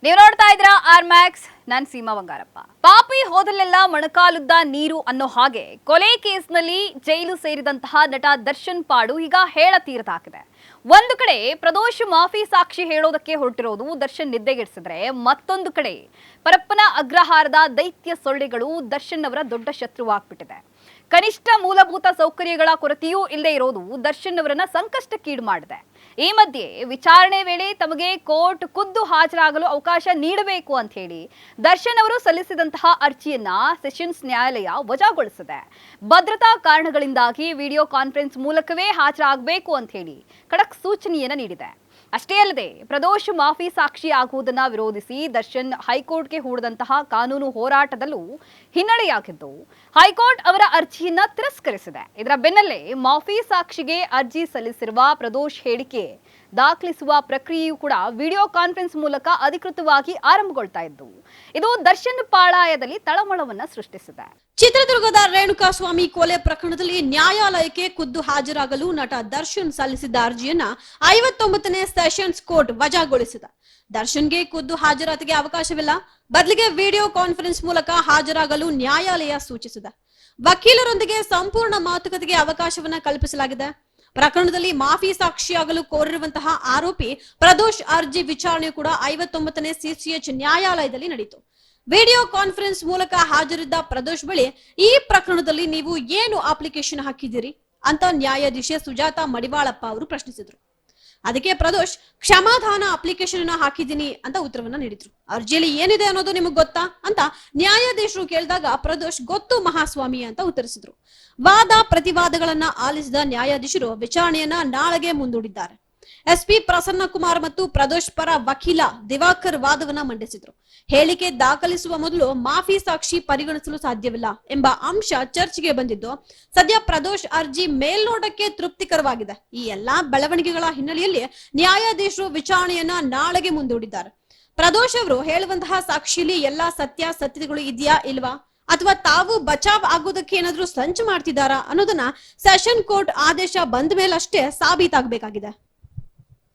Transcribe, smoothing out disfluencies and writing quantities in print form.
ನೀವು ನೋಡ್ತಾ ಇದ್ರ ಆರ್ ಮ್ಯಾಕ್ಸ್. ನಾನ್ ಸೀಮಾ ಬಂಗಾರಪ್ಪ. ಪಾಪಿ ಹೋದಲ್ಲೆಲ್ಲ ಮೊಣಕಾಲುದ್ದ ನೀರು ಅನ್ನೋ ಹಾಗೆ ಕೊಲೆ ಕೇಸ್ನಲ್ಲಿ ಜೈಲು ಸೇರಿದಂತಹ ನಟ ದರ್ಶನ್ ಪಾಡು ಈಗ ಹೇಳ ತೀರದಾಗಿದೆ. ಒಂದು ಕಡೆ ಪ್ರದೋಷ್ ಮಾಫಿ ಸಾಕ್ಷಿ ಹೇಳೋದಕ್ಕೆ ಹೊರಟಿರೋದು ದರ್ಶನ್ ನಿದ್ದೆಗೆಡಿಸಿದ್ರೆ, ಮತ್ತೊಂದು ಕಡೆ ಪರಪ್ಪನ ಅಗ್ರಹಾರದ ದೈತ್ಯ ಸೊಳ್ಳೆಗಳು ದರ್ಶನ್ ಅವರ ದೊಡ್ಡ ಶತ್ರುವಾಗ್ಬಿಟ್ಟಿದೆ. ಕನಿಷ್ಠ ಮೂಲಭೂತ ಸೌಕರ್ಯಗಳ ಕೊರತೆಯೂ ಇಲ್ಲದೆ ಇರೋದು ದರ್ಶನ್ ಅವರನ್ನ ಸಂಕಷ್ಟಕ್ಕೀಡು ಮಾಡಿದೆ. ಈ ಮಧ್ಯೆ ವಿಚಾರಣೆ ವೇಳೆ ತಮಗೆ ಕೋರ್ಟ್ ಖುದ್ದು ಹಾಜರಾಗಲು ಅವಕಾಶ ನೀಡಬೇಕು ಅಂತ ಹೇಳಿ ದರ್ಶನ್ ಅವರು ಸಲ್ಲಿಸಿದಂತಹ ಅರ್ಜಿಯನ್ನ ಸೆಷನ್ಸ್ ನ್ಯಾಯಾಲಯ ವಜಾಗೊಳಿಸಿದೆ. ಭದ್ರತಾ ಕಾರಣಗಳಿಂದಾಗಿ ವಿಡಿಯೋ ಕಾನ್ಫರೆನ್ಸ್ ಮೂಲಕವೇ ಹಾಜರಾಗಬೇಕು ಅಂತ ಹೇಳಿ ಖಡಕ್ ಸೂಚನೆಯನ್ನ ನೀಡಿದೆ. ಅಷ್ಟೇ ಅಲ್ಲದೆ ಪ್ರದೋಷ್ ಮಾಫಿ ಸಾಕ್ಷಿ ಆಗುವುದನ್ನ ವಿರೋಧಿಸಿ ದರ್ಶನ್ ಹೈಕೋರ್ಟ್ಗೆ ಹೂಡಿದಂತಹ ಕಾನೂನು ಹೋರಾಟದಲ್ಲೂ ಹಿನ್ನಡೆಯಾಗಿದ್ದು ಹೈಕೋರ್ಟ್ ಅವರ ಅರ್ಜಿಯನ್ನ ತಿರಸ್ಕರಿಸಿದೆ. ಇದರ ಬೆನ್ನಲ್ಲೇ ಮಾಫಿ ಸಾಕ್ಷಿಗೆ ಅರ್ಜಿ ಸಲ್ಲಿಸಿರುವ ಪ್ರದೋಷ್ ಹೇಳಿಕೆ ದಾಖಲಿಸುವ ಪ್ರಕ್ರಿಯೆಯೂ ಕೂಡ ವಿಡಿಯೋ ಕಾನ್ಫರೆನ್ಸ್ ಮೂಲಕ ಅಧಿಕೃತವಾಗಿ ಆರಂಭಗೊಳ್ತಾ ಇದ್ದು ಇದು ದರ್ಶನ್ ಪಾಳಾಯದಲ್ಲಿ ತಳಮಳವನ್ನ ಸೃಷ್ಟಿಸಿದೆ. ಚಿತ್ರದುರ್ಗದ ರೇಣುಕಾಸ್ವಾಮಿ ಕೊಲೆ ಪ್ರಕರಣದಲ್ಲಿ ನ್ಯಾಯಾಲಯಕ್ಕೆ ಖುದ್ದು ಹಾಜರಾಗಲು ನಟ ದರ್ಶನ್ ಸಲ್ಲಿಸಿದ್ದ ಅರ್ಜಿಯನ್ನ 59ನೇ ಸೆಷನ್ಸ್ ಕೋರ್ಟ್ ವಜಾಗೊಳಿಸಿದೆ. ದರ್ಶನ್ಗೆ ಖುದ್ದು ಹಾಜರಾತಿಗೆ ಅವಕಾಶವಿಲ್ಲ, ಬದಲಿಗೆ ವಿಡಿಯೋ ಕಾನ್ಫರೆನ್ಸ್ ಮೂಲಕ ಹಾಜರಾಗಲು ನ್ಯಾಯಾಲಯ ಸೂಚಿಸಿದೆ. ವಕೀಲರೊಂದಿಗೆ ಸಂಪೂರ್ಣ ಮಾತುಕತೆಗೆ ಅವಕಾಶವನ್ನ ಕಲ್ಪಿಸಲಾಗಿದೆ. ಪ್ರಕರಣದಲ್ಲಿ ಮಾಫಿ ಸಾಕ್ಷಿಯಾಗಲು ಕೋರಿರುವಂತಹ ಆರೋಪಿ ಪ್ರದೋಷ್ ಅರ್ಜಿ ವಿಚಾರಣೆ ಕೂಡ 59ನೇ ಸಿಸಿಎಚ್ ನ್ಯಾಯಾಲಯದಲ್ಲಿ ನಡೆಯಿತು. ವಿಡಿಯೋ ಕಾನ್ಫರೆನ್ಸ್ ಮೂಲಕ ಹಾಜರಿದ್ದ ಪ್ರದೋಷ್ ಬಳಿ ಈ ಪ್ರಕರಣದಲ್ಲಿ ನೀವು ಏನು ಅಪ್ಲಿಕೇಶನ್ ಹಾಕಿದ್ದೀರಿ ಅಂತ ನ್ಯಾಯಾಧೀಶೆ ಸುಜಾತಾ ಮಡಿವಾಳಪ್ಪ ಅವರು ಪ್ರಶ್ನಿಸಿದ್ರು. ಅದಕ್ಕೆ ಪ್ರದೋಷ್ ಕ್ಷಮಾದಾನ ಅಪ್ಲಿಕೇಶನ್ ಹಾಕಿದ್ದೀನಿ ಅಂತ ಉತ್ತರವನ್ನ ನೀಡಿದ್ರು. ಅರ್ಜಿಯಲ್ಲಿ ಏನಿದೆ ಅನ್ನೋದು ನಿಮಗೆ ಗೊತ್ತಾ ಅಂತ ನ್ಯಾಯಾಧೀಶರು ಕೇಳಿದಾಗ ಪ್ರದೋಷ್ ಗೊತ್ತು ಮಹಾಸ್ವಾಮಿ ಅಂತ ಉತ್ತರಿಸಿದ್ರು. ವಾದ ಪ್ರತಿವಾದಗಳನ್ನ ಆಲಿಸಿದ ನ್ಯಾಯಾಧೀಶರು ವಿಚಾರಣೆಯನ್ನ ನಾಳೆಗೆ ಮುಂದೂಡಿದ್ದಾರೆ. ಎಸ್ಪಿ ಪ್ರಸನ್ನ ಕುಮಾರ್ ಮತ್ತು ಪ್ರದೋಷ್ ಪರ ವಕೀಲ ದಿವಾಕರ್ ವಾದವನ್ನ ಮಂಡಿಸಿದ್ರು. ಹೇಳಿಕೆ ದಾಖಲಿಸುವ ಮೊದಲು ಮಾಫಿ ಸಾಕ್ಷಿ ಪರಿಗಣಿಸಲು ಸಾಧ್ಯವಿಲ್ಲ ಎಂಬ ಅಂಶ ಚರ್ಚೆಗೆ ಬಂದಿದ್ದು, ಸದ್ಯ ಪ್ರದೋಷ್ ಅರ್ಜಿ ಮೇಲ್ನೋಟಕ್ಕೆ ತೃಪ್ತಿಕರವಾಗಿದೆ. ಈ ಎಲ್ಲಾ ಬೆಳವಣಿಗೆಗಳ ಹಿನ್ನೆಲೆಯಲ್ಲಿ ನ್ಯಾಯಾಧೀಶರು ವಿಚಾರಣೆಯನ್ನ ನಾಳೆಗೆ ಮುಂದೂಡಿದ್ದಾರೆ. ಪ್ರದೋಷ್ ಅವರು ಹೇಳುವಂತಹ ಸಾಕ್ಷಿಯಲ್ಲಿ ಎಲ್ಲಾ ಸತ್ಯಾಸತ್ಯತೆಗಳು ಇದೆಯಾ ಇಲ್ವಾ, ಅಥವಾ ತಾವು ಬಚಾವ್ ಆಗೋದಕ್ಕೆ ಏನಾದ್ರೂ ಸಂಚು ಮಾಡ್ತಿದ್ದಾರಾ ಅನ್ನೋದನ್ನ ಸೆಷನ್ ಕೋರ್ಟ್ ಆದೇಶ ಬಂದ ಮೇಲಷ್ಟೇ ಸಾಬೀತಾಗಬೇಕಾಗಿದೆ.